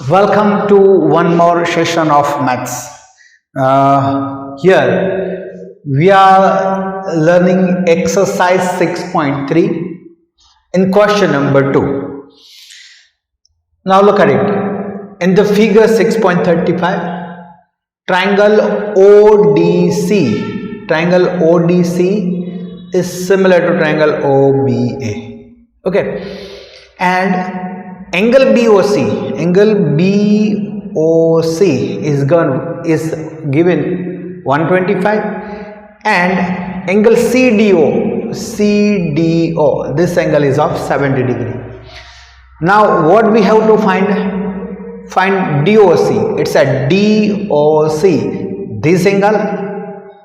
Welcome to one more session of maths. Here we are learning exercise 6.3 in question number 2. Now look at it. In the figure 6.35, triangle ODC is similar to triangle OBA. Okay, and angle BOC is given 125, and angle CDO, this angle is of 70 degree. Now what we have to find DOC. It's a DOC, this angle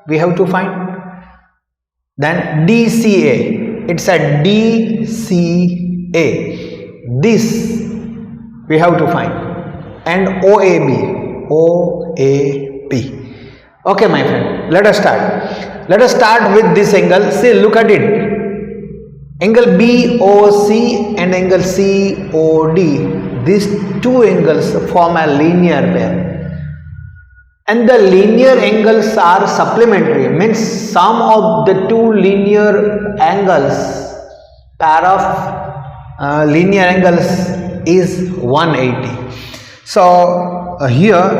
we have to find. Then DCA, it's a DCA, this we have to find. And OAB. Okay my friend, let us start with this angle. See, look at it. Angle BOC and angle COD, these two angles form a linear pair, and the linear angles are supplementary, means sum of the two linear angles, pair of linear angles is 180. So here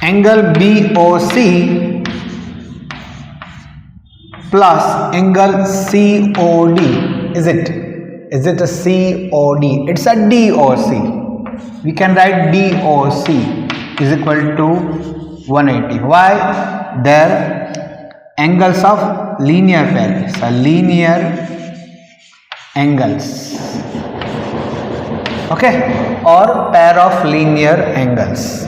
angle BOC plus angle COD, is it a COD? It's a DOC. We can write DOC is equal to 180. Why? They're angles of linear pair, so linear angles, okay, or pair of linear angles.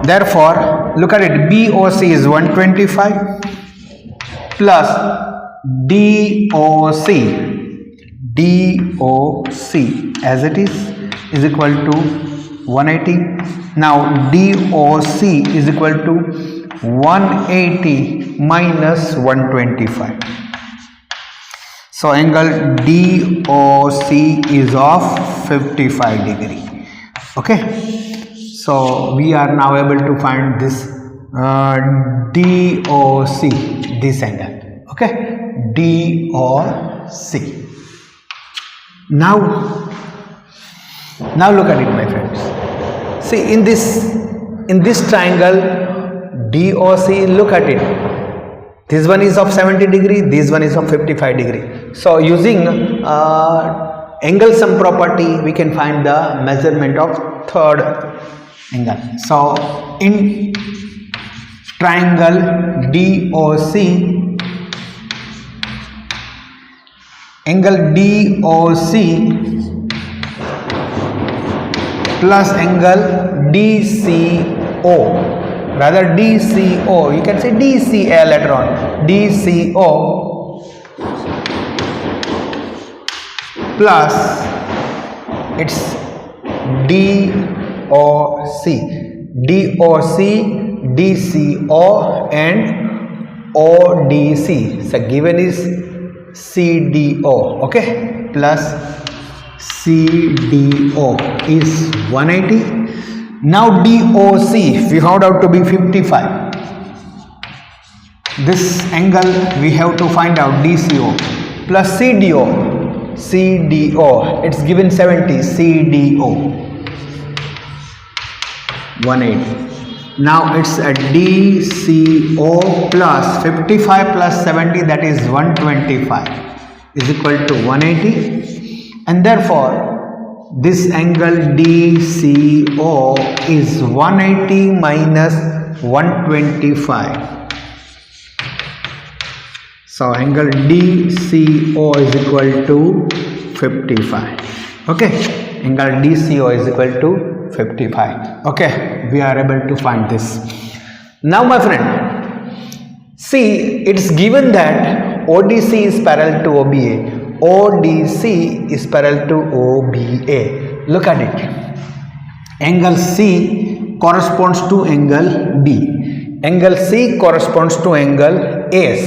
Therefore, look at it, BOC is 125 plus DOC as it is equal to 180. Now DOC is equal to 180 minus 125. So angle DOC is of 55 degree. Okay, so we are now able to find this DOC, this angle. Okay, DOC. Now look at it, my friends. See, in this triangle DOC, look at it. This one is of 70 degree, this one is of 55 degree. So using angle sum property, we can find the measurement of third angle. So in triangle DOC, angle DOC plus angle DCO, rather DCO, you can say DCA later on, DCO plus its DOC, DCO and ODC. So given is CDO, okay, plus CDO is 180. Now DOC we found out to be 55. This angle we have to find out, DCO plus CDO, it's given 70, CDO 180. Now it's a DCO plus 55 plus 70, that is 125, is equal to 180, and therefore this angle DCO is 180 minus 125. So angle DCO is equal to 55. Okay, angle DCO is equal to 55. Okay, we are able to find this. Now my friend, see, it's given that ODC is parallel to OBA. ODC is parallel to OBA. Look at it. Angle C corresponds to angle D. Angle C corresponds to angle A.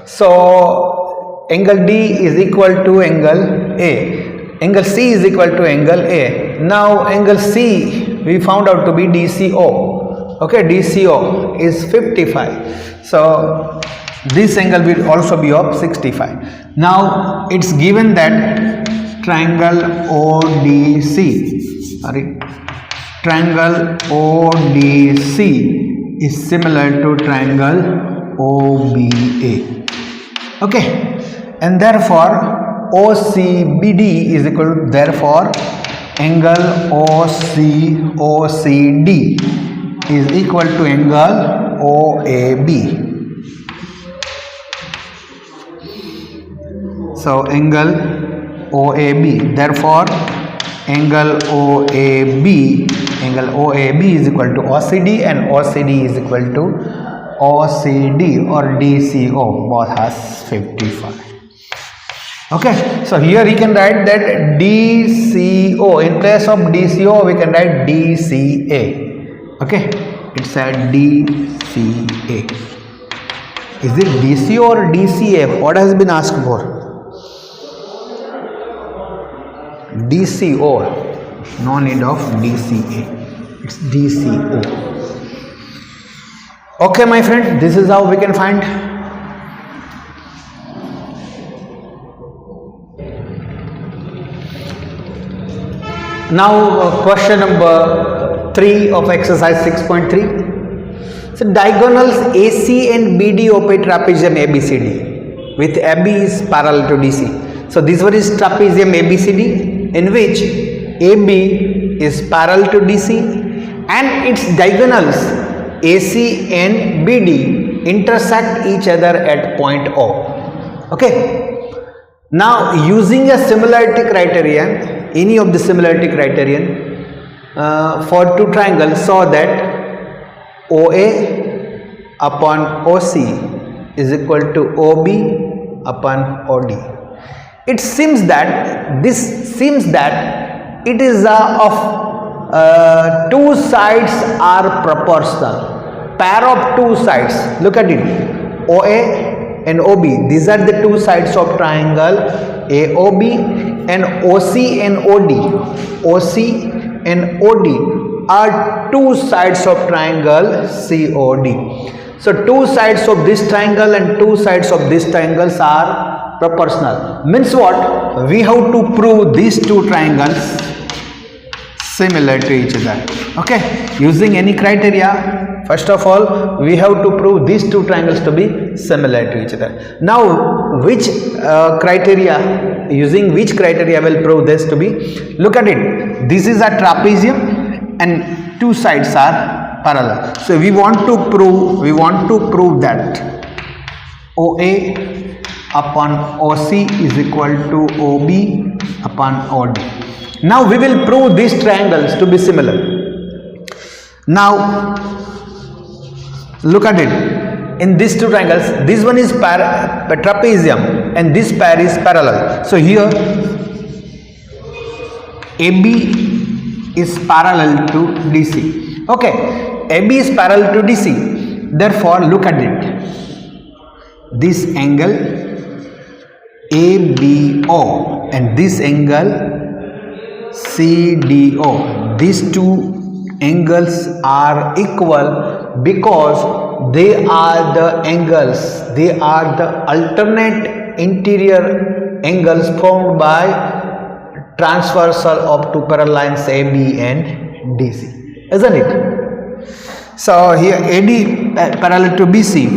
So angle D is equal to angle A. Angle C is equal to angle A. Now angle C we found out to be DCO. Okay, DCO is 55. So this angle will also be of 65. Now it's given that triangle ODC, triangle ODC is similar to triangle OBA. Okay, and therefore OCBD is equal to, therefore angle OCD is equal to angle OAB. So angle OAB, therefore angle OAB is equal to OCD, and OCD is equal to OCD or DCO, both has 55. Okay, so here we can write that DCO, in place of DCO we can write DCA. Okay, it's a DCA. Is it DCO or DCA? What has been asked for? DCO, no need of DCA, it's DCO. Okay my friend, this is how we can find. Now question number 3 of exercise 6.3. So diagonals AC and BD of a trapezium ABCD with AB is parallel to DC. So this one is trapezium ABCD, in which AB is parallel to DC and its diagonals AC and BD intersect each other at point O. Okay. Now using a similarity criterion, any of the similarity criterion for two triangles, so that OA upon OC is equal to OB upon OD. It seems that it is of two sides are proportional, pair of two sides. Look at it, OA and OB, these are the two sides of triangle AOB, and OC and OD are two sides of triangle COD. So two sides of this triangle and two sides of this triangles are proportional. Means what? We have to prove these two triangles similar to each other. Okay, using any criteria, first of all we have to prove these two triangles to be similar to each other. Now which criteria, using which criteria will prove this to be? Look at it, this is a trapezium and two sides are parallel. So we want to prove that OA upon OC is equal to OB upon OD. Now we will prove these triangles to be similar. Now look at it, in these two triangles, this one is trapezium and this pair is parallel. So here AB is parallel to DC. Okay, AB is parallel to DC, therefore look at it, this angle ABO and this angle CDO, these two angles are equal because they are the angles, they are the alternate interior angles formed by transversal of two parallel lines AB and DC, isn't it? So here AD parallel to BC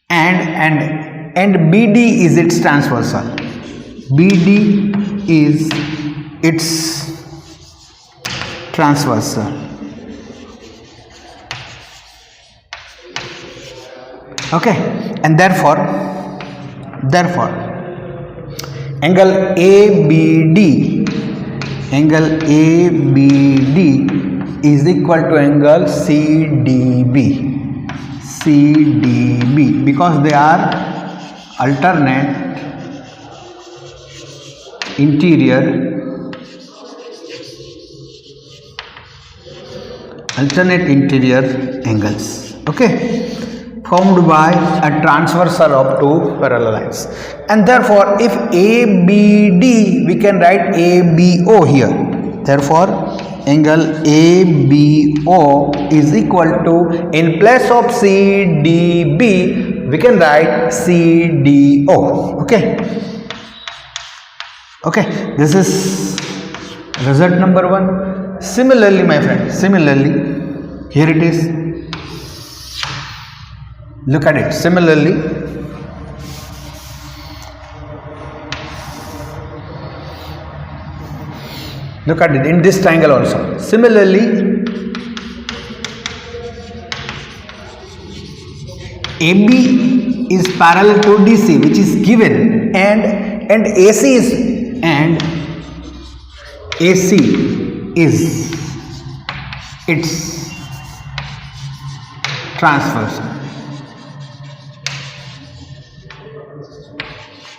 and BD is its transversal. BD is its transversal. Okay, and therefore angle ABD is equal to angle CDB because they are alternate interior angles. Okay, formed by a transversal of two parallel lines, and therefore if ABD we can write ABO here. Therefore angle ABO is equal to, in place of CDB we can write CDO. Okay, this is result number 1. Similarly my friend, here it is. Look at it. Similarly, look at it in this triangle also. Similarly, AB is parallel to DC, which is given, and AC is its transversal.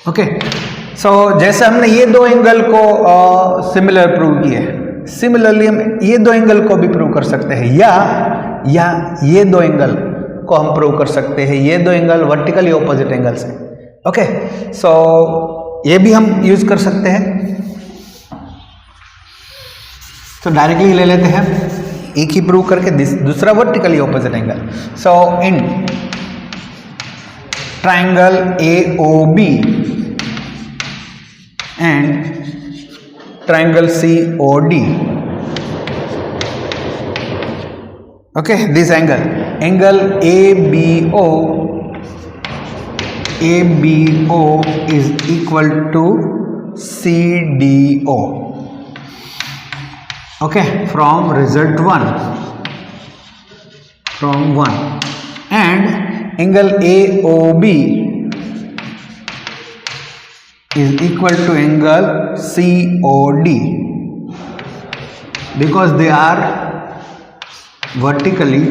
Okay, so जैसे हमने ये दो angle को similar prove किए, similarly हम ये दो angle को भी प्रूव कर सकते हैं, या ये दो एंगल को हम प्रूव कर सकते हैं. ये दो एंगल वर्टिकली ऑपोजिट एंगल्स हैं. ओके, सो ये भी हम यूज कर सकते हैं. तो डायरेक्टली ले लेते हैं, एक ही प्रूव करके दूसरा vertically opposite angle. So in triangle AOB and triangle COD. Okay, this angle ABO is equal to CDO. Okay, from result 1, and angle AOB is equal to angle COD, because they are vertically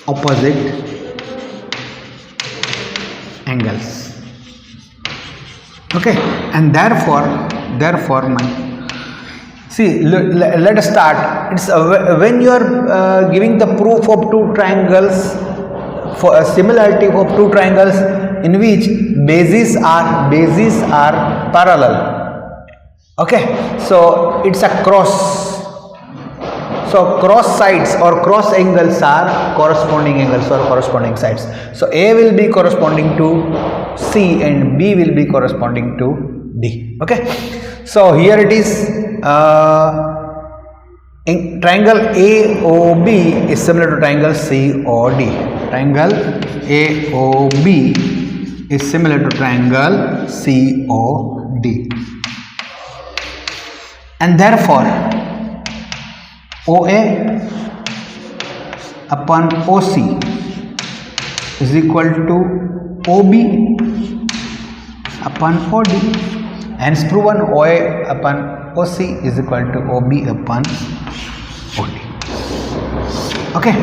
opposite angles. Okay, and therefore my see, let us start. It's when you are giving the proof of two triangles, for a similarity of two triangles in which bases are parallel. Okay, so it's a cross. So cross sides or cross angles are corresponding angles or corresponding sides. So A will be corresponding to C and B will be corresponding to D. Okay, so here it is. Triangle AOB is similar to triangle COD. Triangle AOB is similar to triangle COD, and therefore OA upon OC is equal to OB upon OD. Hence proven, OA upon OC is equal to OB upon OD. Okay,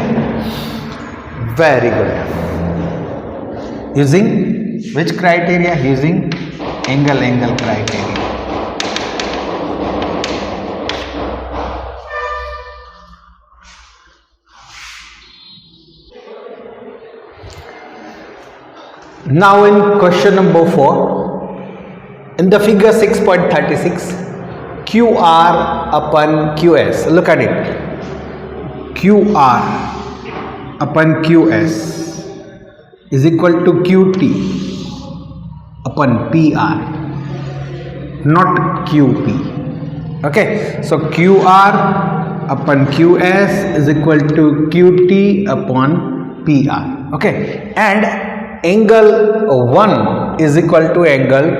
very good. Using which criteria? Using angle criteria. Now in question number 4, in the figure 6.36, QR upon QS, look at it. QR upon QS is equal to QT upon PR, not QP. Okay, so QR upon QS is equal to QT upon PR. Okay, and angle 1 is equal to angle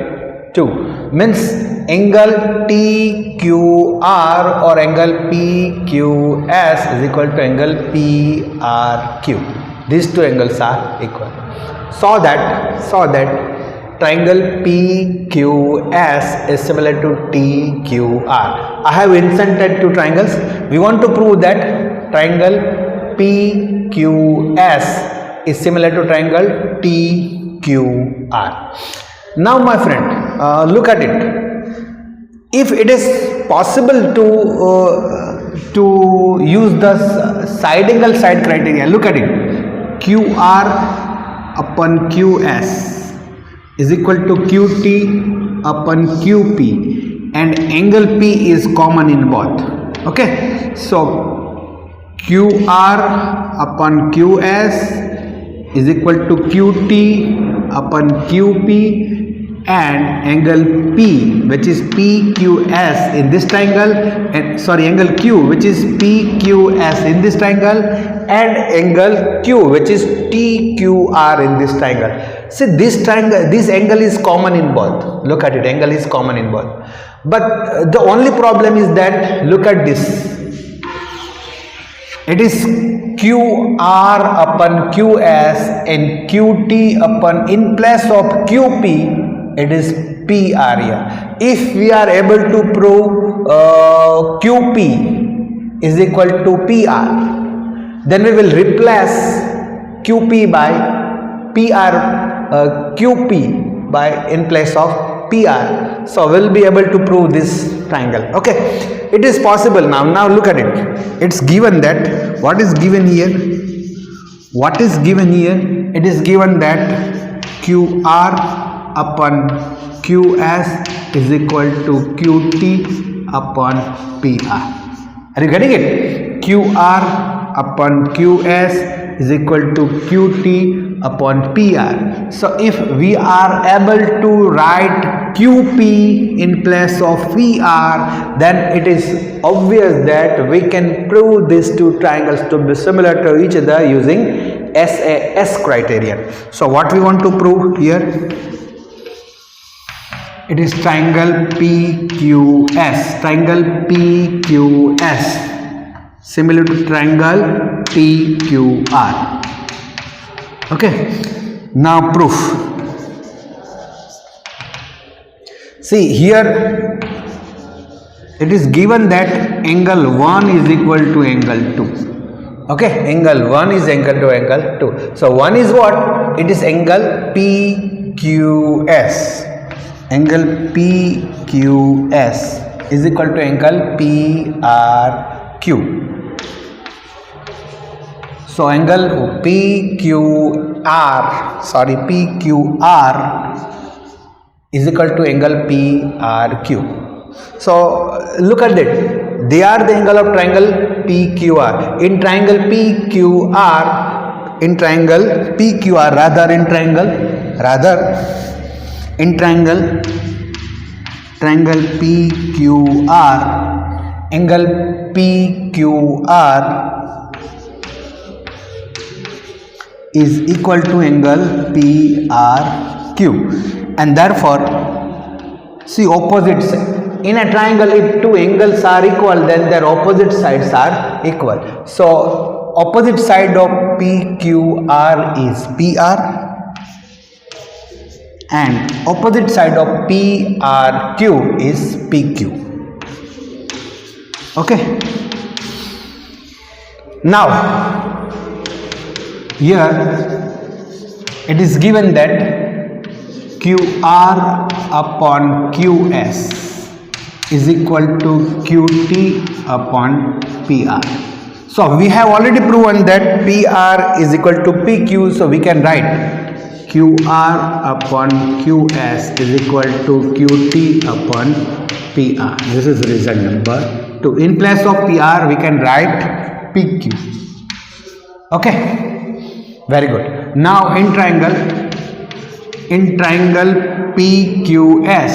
2, means angle TQR or angle PQS is equal to angle PRQ. These two angles are equal. So that triangle PQS is similar to TQR. I have inserted two triangles. We want to prove that triangle PQS is similar to triangle TQR. Now my friend, look at it. If it is possible to to use the side angle side criteria. Look at it. QR upon QS is equal to QT upon QP, and angle P is common in both. Okay, so QR upon QS is equal to QT upon QP, and angle P, which is PQS in this triangle, and angle Q, which is PQS in this triangle, and angle Q, which is TQR in this triangle. See, this angle is common in both. Look at it, angle is common in both. But the only problem is that, look at this, it is QR upon QS and QT upon, in place of QP, it is PR here. If we are able to prove QP is equal to PR, then we will replace QP by PR, QP by in place of PR. So we'll be able to prove this triangle. Okay, it is possible now. Now look at it. It's given that, what is given here? What is given here? It is given that QR upon QS is equal to QT upon PR. Are you getting it? QR upon QS is equal to QT upon PR. So if we are able to write QP in place of PR, then it is obvious that we can prove these two triangles to be similar to each other using SAS criterion. So what we want to prove here? It is triangle PQS, triangle PQS, similar to triangle PQR. Okay, now proof. See here, it is given that angle 1 is equal to angle 2. Okay, angle 1 is equal to angle 2. So 1 is what? It is angle PQS. Angle PQS is equal to angle PRQ. So angle PQR is equal to angle PRQ. So look at it. They are the angle of triangle PQR. In triangle PQR, in triangle PQR, angle PQR is equal to angle PRQ, and therefore, see, opposites. In a triangle, if two angles are equal, then their opposite sides are equal. So opposite side of PQR is PR, and opposite side of PRQ is PQ. Okay. Now here it is given that QR upon QS is equal to QT upon PR. So we have already proven that PR is equal to PQ, so we can write QR upon QS is equal to QT upon PR. This is reason number 2. In place of PR, we can write PQ. Okay, very good. Now in triangle PQS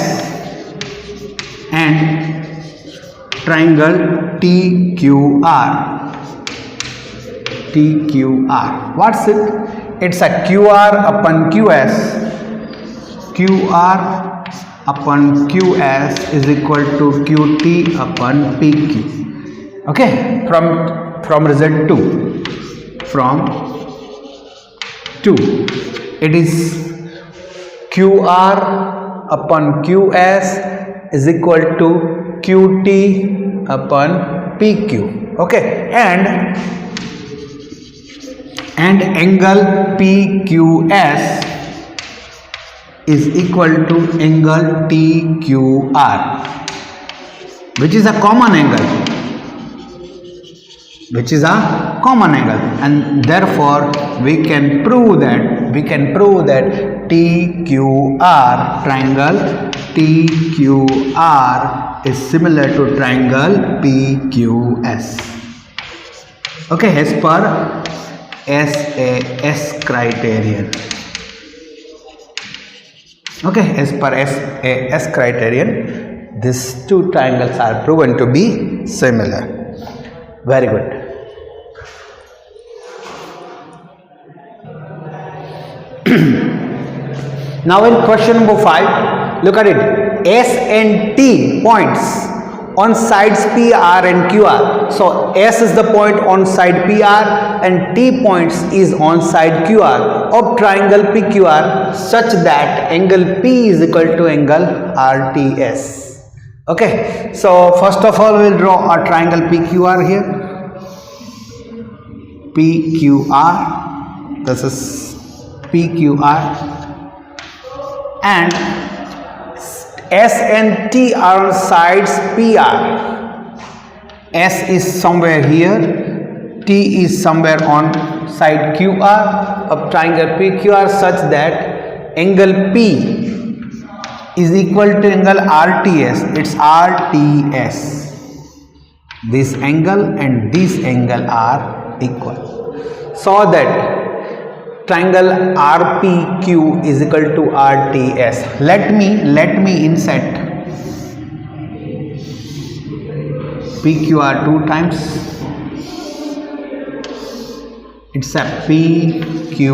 and triangle TQR. What's it? It's a QR upon QS. QR upon QS is equal to QT upon PQ. Okay, from result 2. From 2, it is QR upon QS is equal to QT upon PQ. Okay, and angle PQS is equal to angle TQR, which is a common angle. which is a common angle, and therefore we can prove that TQR, triangle TQR is similar to triangle PQS. Okay, as per SAS criterion. Okay, as per SAS criterion, these two triangles are proven to be similar. Very good. Now in question number 5, look at it. S and T points on sides PR and QR. So S is the point on side PR and T points is on side QR of triangle PQR such that angle P is equal to angle RTS. Okay, so first of all we'll draw a triangle PQR here. PQR, this is PQR, and S and T are on sides PR. S is somewhere here, T is somewhere on side QR of triangle PQR such that angle P is equal to angle RTS. It's RTS. This angle and this angle are equal, so that triangle RPQ is equal to RTS. Let me insert PQR 2 times. It's a PQR.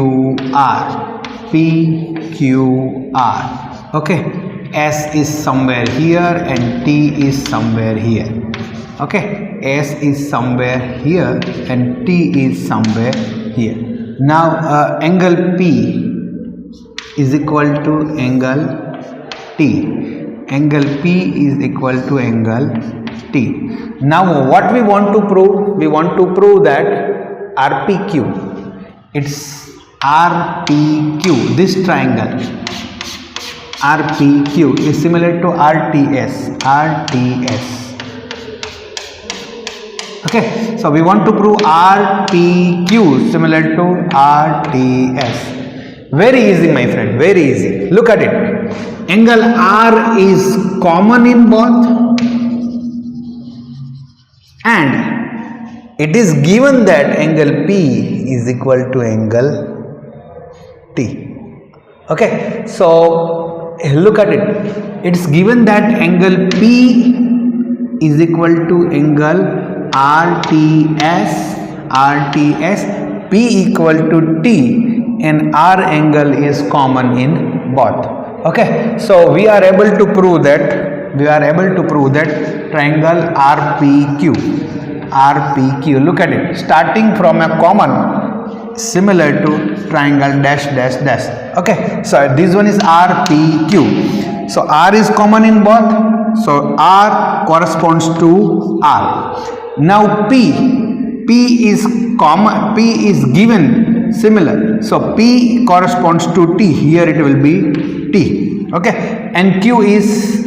Okay, S is somewhere here and T is somewhere here. Okay, S is somewhere here and T is somewhere here. Now angle P is equal to angle T. Angle P is equal to angle T. Now what we want to prove? We want to prove that RPQ, it's RPQ, this triangle RPQ is similar to RTS. Okay, so we want to prove RPQ similar to RTS. Very easy, my friend, very easy. Look at it. Angle R is common in both, and it is given that angle P is equal to angle T. Okay, so look at it. It's given that angle P is equal to angle RTS, P equal to T, and R angle is common in both. Okay, so we are able to prove that triangle RPQ, look at it, starting from a common similar to triangle dash dash dash. Okay, so this one is RPQ, so R is common in both, so R corresponds to R. Now P is common, P is given similar, so P corresponds to T. Here it will be T. Okay, and Q is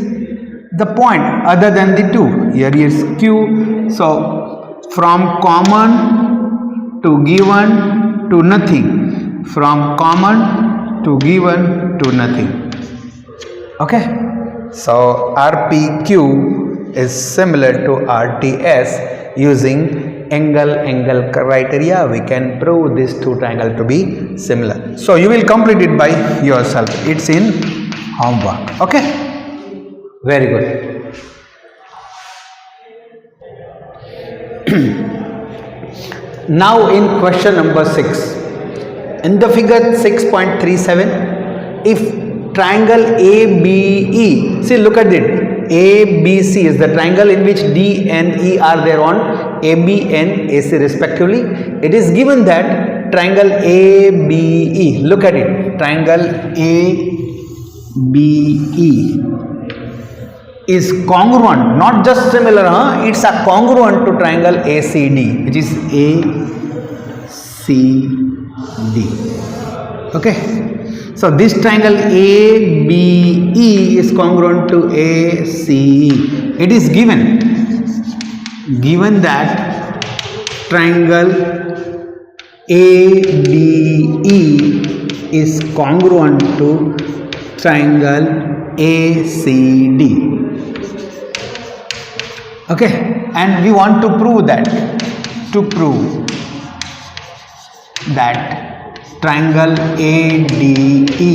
the point other than the two. Here is Q. So from common to given to nothing, from common to given to nothing. Okay, so RPQ is similar to RTS. Using angle criteria, we can prove these two triangles to be similar. So you will complete it by yourself. It's in homework. Okay, very good. Now in question number 6, in the figure 6.37, if triangle ABE, see, look at it, ABC is the triangle in which D and E are there on AB and AC respectively. It is given that triangle ABE, look at it, triangle ABE is congruent, not just similar, it's a congruent to triangle ACD, which is ACD. Okay, so this triangle ABE is congruent to ACE. It is given that triangle ADE is congruent to triangle ACD. Okay, and we want to prove that triangle ADE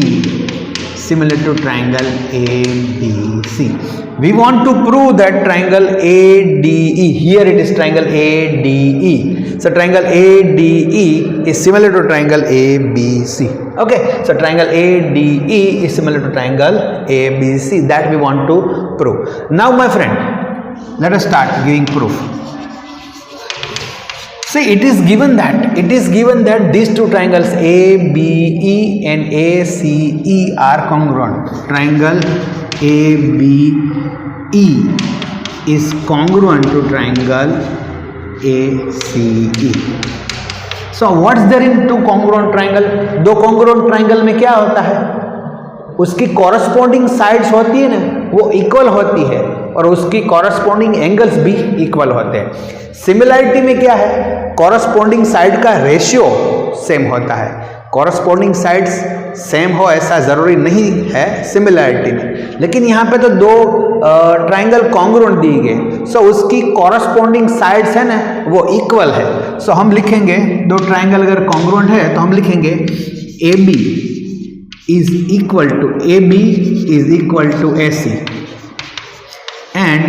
similar to triangle ABC. We want to prove that triangle ADE, here it is triangle ADE, so triangle ADE is similar to triangle ABC. Okay, so triangle ADE is similar to triangle ABC, that we want to prove. Now my friend, let us start giving proof. See, it is given that these two triangles ABE and ACE are congruent. Triangle ABE is congruent to triangle ACE. So what's there in two congruent triangle? दो congruent triangle में क्या होता है? उसकी corresponding sides होती है ना, वो equal होती है और उसकी corresponding angles भी equal होते हैं. सिमिलैरिटी में क्या है? कॉरस्पॉन्डिंग साइड का रेशियो सेम होता है. कॉरस्पॉन्डिंग साइड्स सेम हो ऐसा जरूरी नहीं है सिमिलैरिटी में, लेकिन यहाँ पे तो दो ट्राइंगल कॉन्ग्रुएंट दिए गए, सो उसकी कॉरस्पॉन्डिंग साइड्स है ना वो इक्वल है. सो हम लिखेंगे, दो ट्राइंगल अगर कॉन्ग्रुएंट है तो हम लिखेंगे AB is equal to AC and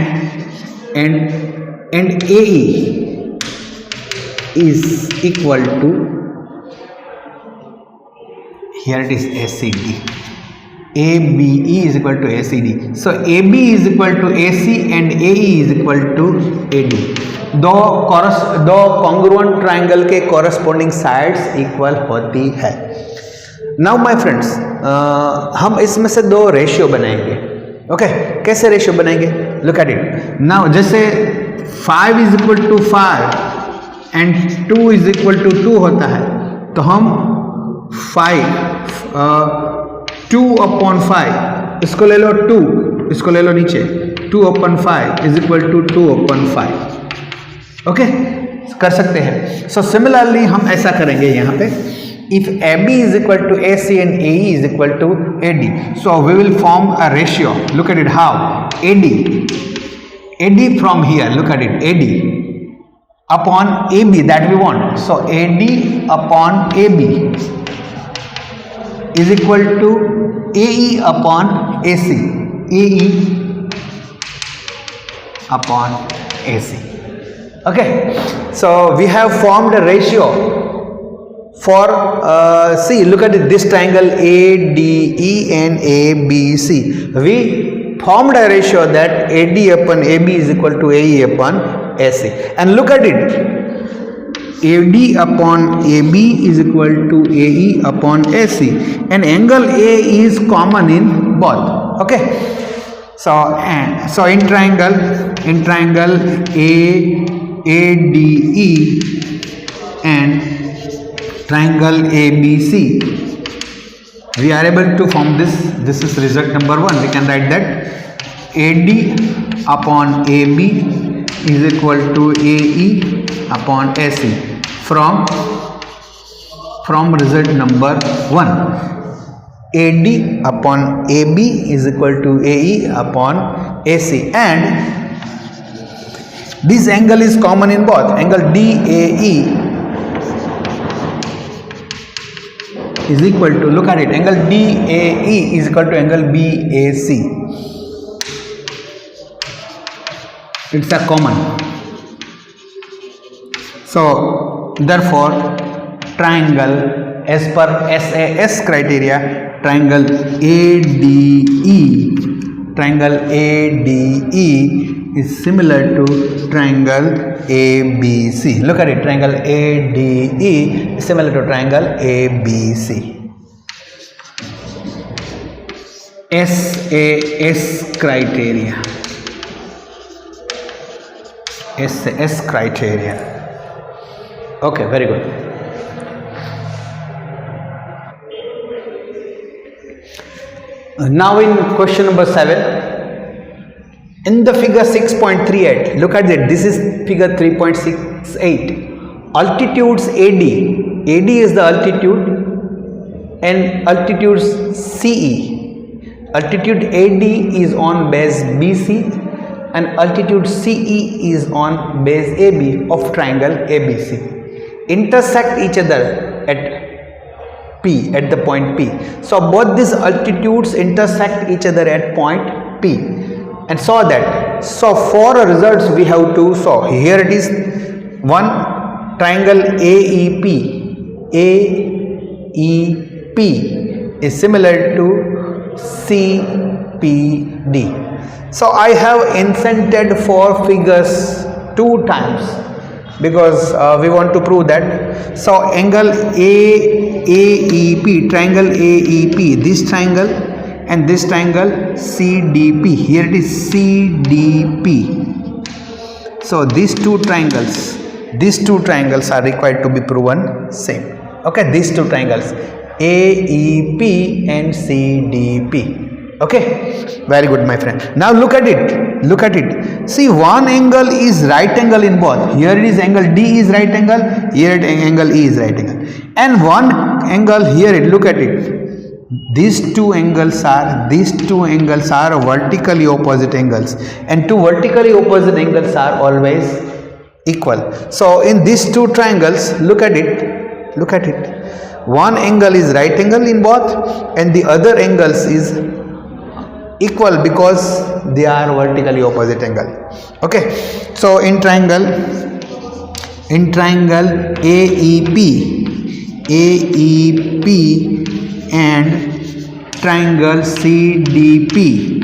AE is equal to, here it is ACD. ABE is equal to ACD. So AB is equal to AC and AE is equal to AD. दो congruent triangle के corresponding sides equal होती है. Now my friends, हम इसमें से दो ratio बनाएंगे. Okay, कैसे रेशियो बनाएंगे? Look at it now. जैसे 5 is equal to 5 and 2 is equal to 2 होता है, तो हम 2/5, इसको ले लो 2, इसको ले लो नीचे, 2/5 is equal to 2/5. ओके, कर सकते हैं. सो सिमिलरली हम ऐसा करेंगे यहाँ पे, if AB is equal to AC and AE is equal to AD, so we will form a ratio. Look at it how. AD from here, look at it, AD upon AB, that we want. So AD upon AB is equal to AE upon AC, AE upon AC. Okay, so we have formed a ratio for see, look at it, this triangle ADE and ABC. We formed a ratio that AD upon AB is equal to AE upon AC. And look at it, AD upon AB is equal to AE upon AC, and angle A is common in both. Okay, so in triangle ADE and triangle ABC, we are able to form this. This is result number 1. We can write that AD upon AB is equal to AE upon AC from result number 1. AD upon AB is equal to AE upon AC, and this angle is common in both. Angle DAE is equal to, look at it, angle DAE is equal to angle BAC. It's a common. So therefore triangle as per SAS criteria, triangle ADE is similar to triangle ABC. Look at it, triangle ADE is similar to triangle ABC. SAS criteria. SAS criteria. Okay, very good. Now in question number 7, in the figure 6.38, look at it, this is figure 3.68. altitudes AD is the altitude, and altitudes CE. Altitude AD is on base BC and altitude CE is on base AB of triangle ABC. Intersect each other at P, at the point P. So both these altitudes intersect each other at point P, and saw that. So for a results we have to solve. Here it is, one triangle AEP is similar to CPD. So I have inserted 4 figures 2 times because we want to prove that. So angle AEP, triangle AEP, this triangle and this triangle CDP. Here it is CDP. So these two triangles are required to be proven same. Okay, these two triangles AEP and CDP. Okay, very good, my friend. Now look at it. See, one angle is right angle in both. Here it is angle D is right angle, here it angle E is right angle, and one angle here, look at it. These two angles are vertically opposite angles, and two vertically opposite angles are always equal. So in these two triangles, look at it. One angle is right angle in both and the other angles is equal because they are vertically opposite angle. Okay, so in triangle AEP and triangle CDP,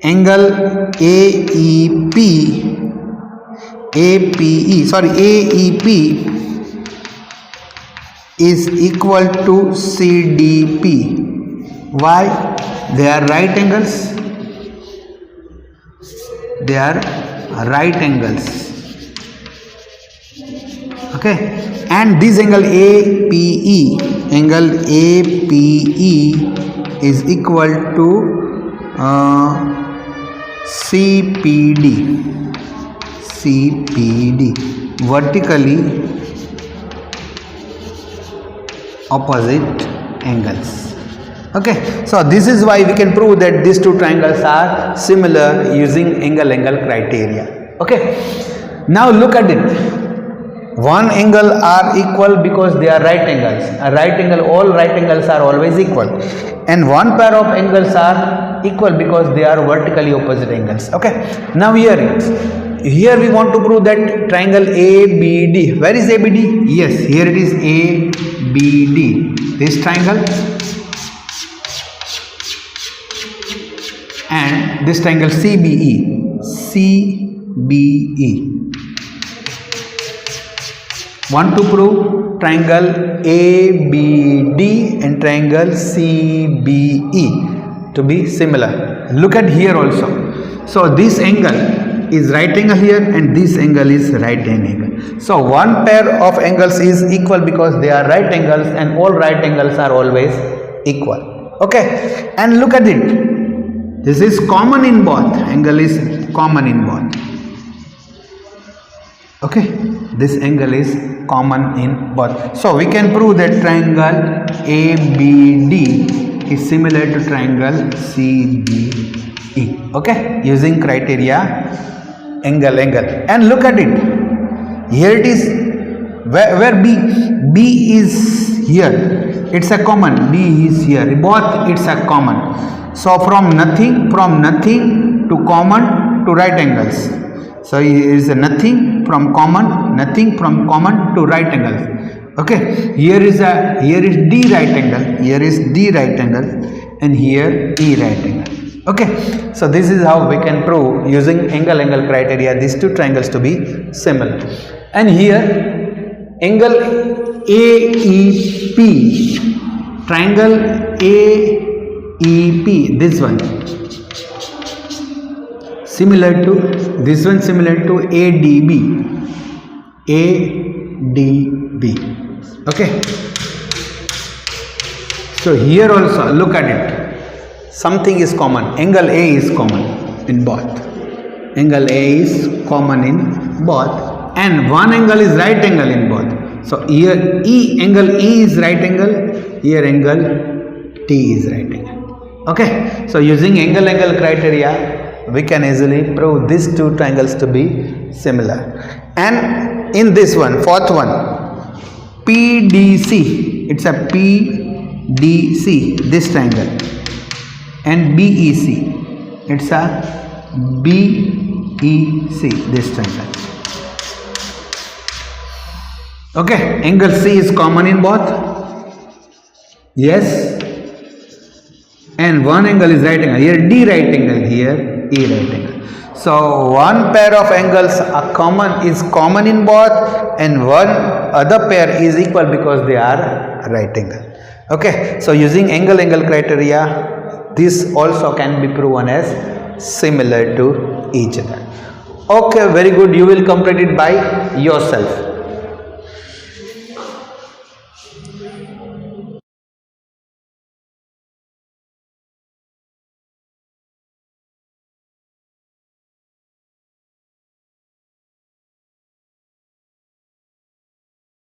angle AEP is equal to CDP. Why? They are right angles. Okay, and this angle APE is equal to CPD, vertically opposite angles. Okay, so this is why we can prove that these two triangles are similar using angle criteria. Okay, now look at it. One angle are equal because they are right angles. All right angles are always equal, and one pair of angles are equal because they are vertically opposite angles. Okay, now here we want to prove that triangle ABD. Where is ABD? Yes, here it is ABD. This triangle and this triangle CBE. Want to prove triangle ABD and triangle CBE to be similar. Look at here also. So this angle is right angle here and this angle is right angle. So one pair of angles is equal because they are right angles, and all right angles are always equal. Okay, and look at it. This is common in both. Angle is common in both. Okay, this angle is common in both. So we can prove that triangle ABD is similar to triangle CBE. Okay, using criteria angle. And look at it. Here it is. Where B is here. It's a common. B is here. Both it's a common. So from nothing to common to right angles. So here is a nothing from common to right angles. Okay, here is D right angle, here is D right angle, and here E right angle. Okay, so this is how we can prove using angle criteria these two triangles to be similar. And here angle AEP, triangle AEP, this one similar to ADB. Okay, so here also look at it, something is common. Angle A is common in both, and one angle is right angle in both. So here angle E is right angle, here angle T is right angle. Okay, so using angle criteria we can easily prove these two triangles to be similar. And in this one, fourth one, PDC, it's a PDC, this triangle, and BEC, it's a BEC, this triangle. Okay, angle C is common in both. Yes, and one angle is right angle, here D right angle, here E right angle. So one pair of angles are common in both, and one other pair is equal because they are right angle. Okay, so using angle criteria, this also can be proven as similar to each other. Okay, very good. You will complete it by yourself.